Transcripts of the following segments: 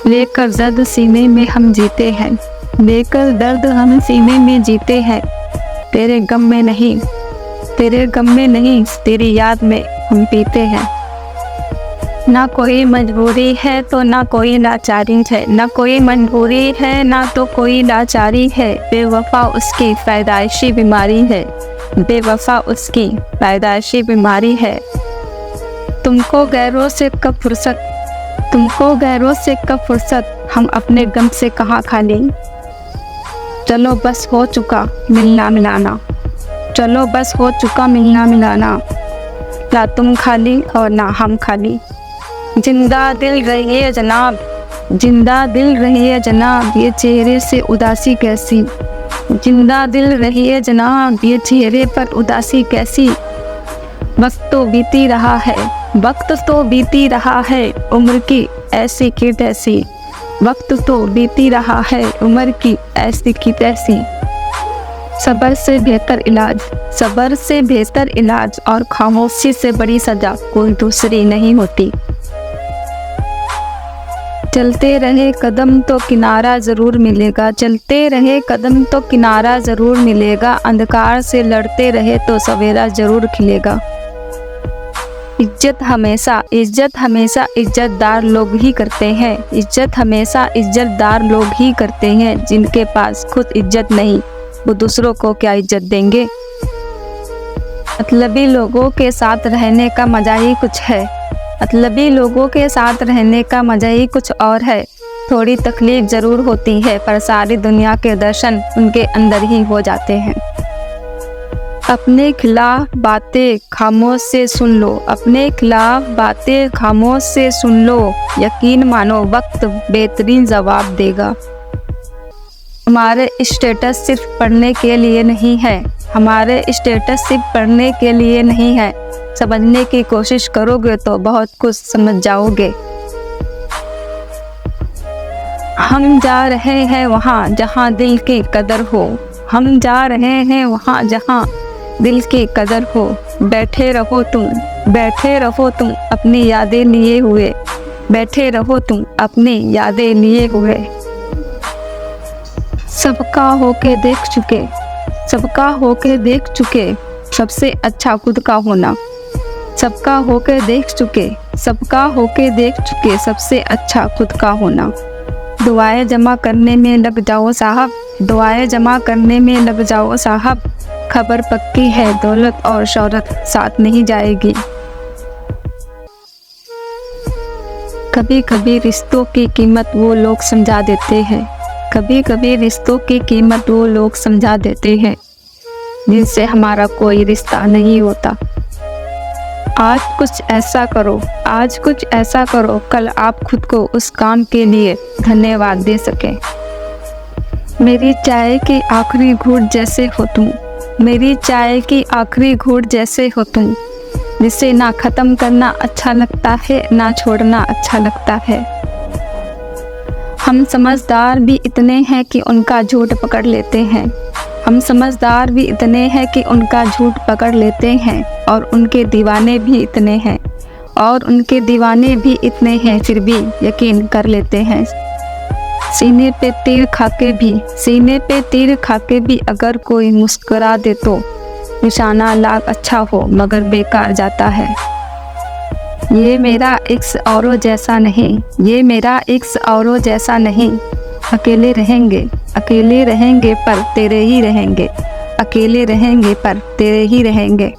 लेकर दर्द सीने में हम जीते हैं, लेकर दर्द हम सीने में जीते हैं। तेरे गम में नहीं, तेरे गम में नहीं, तेरी याद में हम पीते हैं। ना कोई मजबूरी है तो ना कोई लाचारी है, ना कोई मजबूरी है ना तो कोई लाचारी है। बेवफा उसकी पैदाइशी बीमारी है, बेवफा उसकी पैदाइशी बीमारी है। तुमको गैरों से कब फुर्सत, तुमको गैरों से कब फुर्सत, हम अपने गम से कहाँ खाली। चलो बस हो चुका मिलना मिलाना, चलो बस हो चुका मिलना मिलाना। ना तुम खाली और ना हम खाली। जिंदा दिल रहिए जनाब, जिंदा दिल रहिए जनाब, ये चेहरे से उदासी कैसी। जिंदा दिल रहिए जनाब, ये चेहरे पर उदासी कैसी। वक्त तो बीती रहा है, वक्त तो बीती रहा है, उम्र की ऐसी की तैसी। वक्त तो बीती रहा है, उम्र की ऐसी की तैसी। सब्र से बेहतर इलाज, सब्र से बेहतर इलाज और खामोशी से बड़ी सजा कोई दूसरी नहीं होती। चलते रहे कदम तो किनारा ज़रूर मिलेगा, चलते रहे कदम तो किनारा ज़रूर मिलेगा। अंधकार से लड़ते रहे तो सवेरा ज़रूर खिलेगा। इज्जत हमेशा, इज्जत हमेशा इज्जतदार लोग ही करते हैं, इज्जत हमेशा इज्जतदार लोग ही करते हैं। जिनके पास खुद इज्जत नहीं वो दूसरों को क्या इज्जत देंगे। मतलबी लोगों के साथ रहने का मज़ा ही कुछ है, मतलबी लोगों के साथ रहने का मज़ा ही कुछ और है। थोड़ी तकलीफ ज़रूर होती है पर सारी दुनिया के दर्शन उनके अंदर ही हो जाते हैं। अपने खिलाफ बातें खामोश से सुन लो, अपने खिलाफ बातें खामोश से सुन लो। यकीन मानो वक्त बेहतरीन जवाब देगा। हमारे स्टेटस सिर्फ पढ़ने के लिए नहीं है, हमारे स्टेटस सिर्फ पढ़ने के लिए नहीं है। समझने की कोशिश करोगे तो बहुत कुछ समझ जाओगे। हम जा रहे हैं वहाँ जहाँ दिल की कदर हो, हम जा रहे हैं वहाँ जहाँ दिल की कदर हो। बैठे रहो तुम, बैठे रहो तुम अपनी यादें लिए हुए, बैठे रहो तुम अपनी यादें लिए हुए। सबका होके देख चुके, सबका होके देख चुके, सबसे अच्छा खुद का होना। सबका होके देख चुके, सबका होके देख चुके, सबसे अच्छा खुद का होना। दुआएं जमा करने में लग जाओ साहब, दुआएं जमा करने में लग जाओ साहब। खबर पक्की है दौलत और शौहरत साथ नहीं जाएगी। कभी कभी रिश्तों की कीमत वो लोग समझा देते हैं, कभी कभी रिश्तों की कीमत वो लोग समझा देते हैं जिनसे हमारा कोई रिश्ता नहीं होता। आज कुछ ऐसा करो, आज कुछ ऐसा करो कल आप खुद को उस काम के लिए धन्यवाद दे सकें। मेरी चाय की आखिरी घूंट जैसे हो तुम, मेरी चाय की आखिरी घूंट जैसे हो तुम, जिसे ना ख़त्म करना अच्छा लगता है ना छोड़ना अच्छा लगता है। हम समझदार भी इतने हैं कि उनका झूठ पकड़ लेते हैं, हम समझदार भी इतने हैं कि उनका झूठ पकड़ लेते हैं। और उनके दीवाने भी इतने हैं, और उनके दीवाने भी इतने हैं फिर भी यकीन कर लेते हैं। सीने पे तीर खाके भी, सीने पे तीर खाके भी अगर कोई मुस्कुरा दे तो निशाना लाख अच्छा हो मगर बेकार जाता है। ये मेरा इक्स औरों जैसा नहीं, ये मेरा इक्स औरों जैसा नहीं। अकेले रहेंगे, अकेले रहेंगे पर तेरे ही रहेंगे, अकेले रहेंगे पर तेरे ही रहेंगे।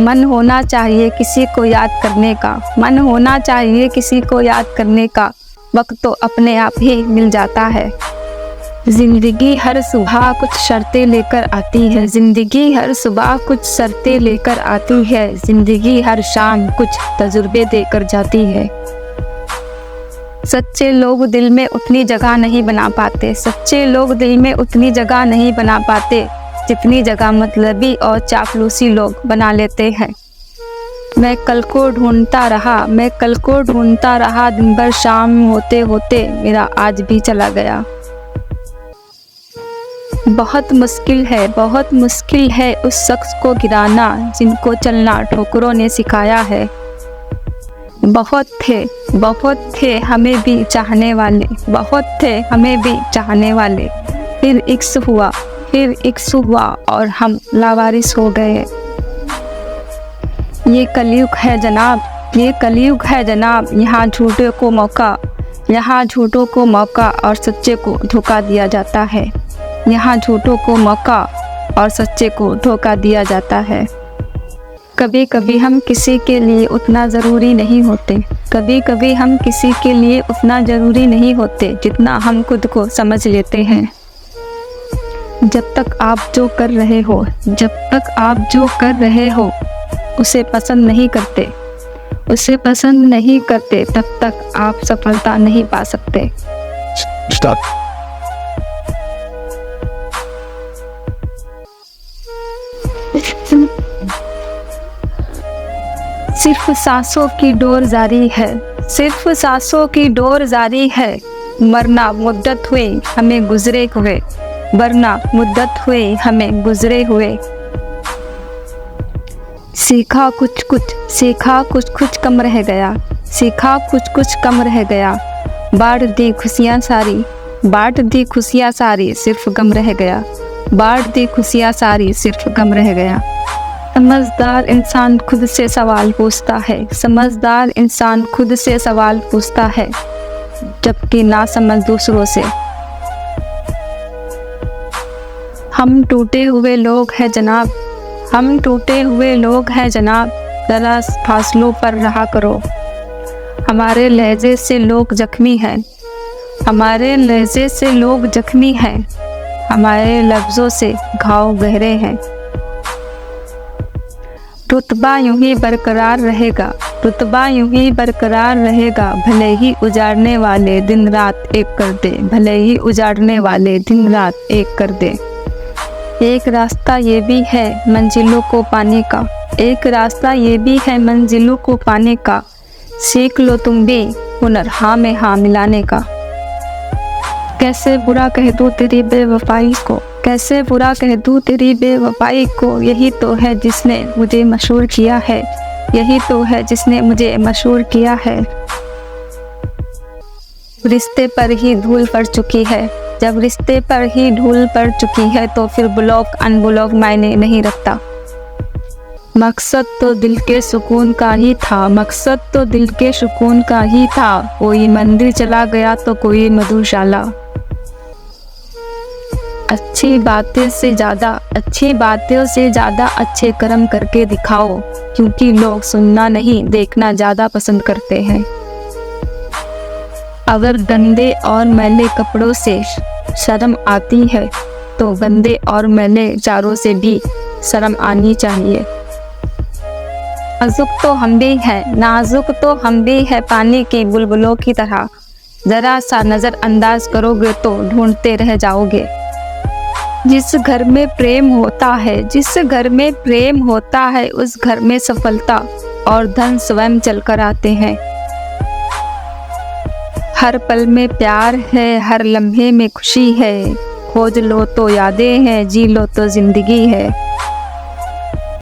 मन होना चाहिए किसी को याद करने का, मन होना चाहिए किसी को याद करने का। वक्त तो अपने आप ही मिल जाता है। जिंदगी हर सुबह कुछ शर्तें लेकर आती है, जिंदगी हर सुबह कुछ शर्तें लेकर आती है। जिंदगी हर शाम कुछ तजुर्बे देकर जाती है। सच्चे लोग दिल में उतनी जगह नहीं बना पाते, सच्चे लोग दिल में उतनी जगह नहीं बना पाते जितनी जगह मतलबी और चापलूसी लोग बना लेते हैं। मैं कल को ढूंढता रहा, मैं कल को ढूंढता रहा, दिन भर शाम होते होते मेरा आज भी चला गया। बहुत मुश्किल है, बहुत मुश्किल है उस शख्स को गिराना जिनको चलना ठोकरों ने सिखाया है। बहुत थे हमें भी चाहने वाले, बहुत थे हमें भी चाहने वाले। फिर इक्स हुआ और हम लावारिस हो गए। ये कलयुग है जनाब, ये कलयुग है जनाब। यहाँ झूठों को मौका और सच्चे को धोखा दिया जाता है। यहाँ झूठों को मौका और सच्चे को धोखा दिया जाता है। कभी कभी हम किसी के लिए उतना ज़रूरी नहीं होते, कभी कभी हम किसी के लिए उतना ज़रूरी नहीं होते जितना हम खुद को समझ लेते हैं। जब तक आप जो कर रहे हो उसे पसंद नहीं करते तब तक आप सफलता नहीं पा सकते। सिर्फ सांसों की डोर जारी है, वरना मुद्दत हुए हमें गुजरे हुए। सीखा कुछ कुछ कम रह गया, बांट दी खुशियाँ सारी सिर्फ गम रह गया। समझदार इंसान खुद से सवाल पूछता है, जबकि नासमझ दूसरों से। हम टूटे हुए लोग हैं जनाब, जरा फासलों पर रहा करो। हमारे लहजे से लोग जख्मी हैं, हमारे लफ्ज़ों से घाव गहरे हैं। रुतबा यूं ही बरकरार रहेगा, भले ही उजाड़ने वाले दिन रात एक कर दे। एक रास्ता ये भी है मंजिलों को पाने का, सीख लो तुम भी हुनर हाँ में हाँ मिलाने का। कैसे बुरा कह दूँ तेरी बेवफाई को, यही तो है जिसने मुझे मशहूर किया है। रिश्ते पर ही धूल पड़ चुकी है, जब रिश्ते पर ही धूल पड़ चुकी है तो फिर ब्लॉक अनब्लॉक मायने नहीं रखता। मकसद तो दिल के सुकून का ही था, कोई मंदिर चला गया तो कोई मधुशाला। अच्छी बातें से ज़्यादा अच्छे कर्म करके दिखाओ, क्योंकि लोग सुनना नहीं देखना ज़्यादा पसंद करते हैं। अगर गंदे और मैले कपड़ों से शर्म आती है तो गंदे और मैले चारों से भी शर्म आनी चाहिए। नाजुक तो हम भी है पानी की बुलबुलों की तरह, जरा सा नज़रअंदाज करोगे तो ढूंढते रह जाओगे। जिस घर में प्रेम होता है उस घर में सफलता और धन स्वयं चलकर आते हैं। हर पल में प्यार है, हर लम्हे में खुशी है, खोज लो तो यादें हैं, जी लो तो जिंदगी है।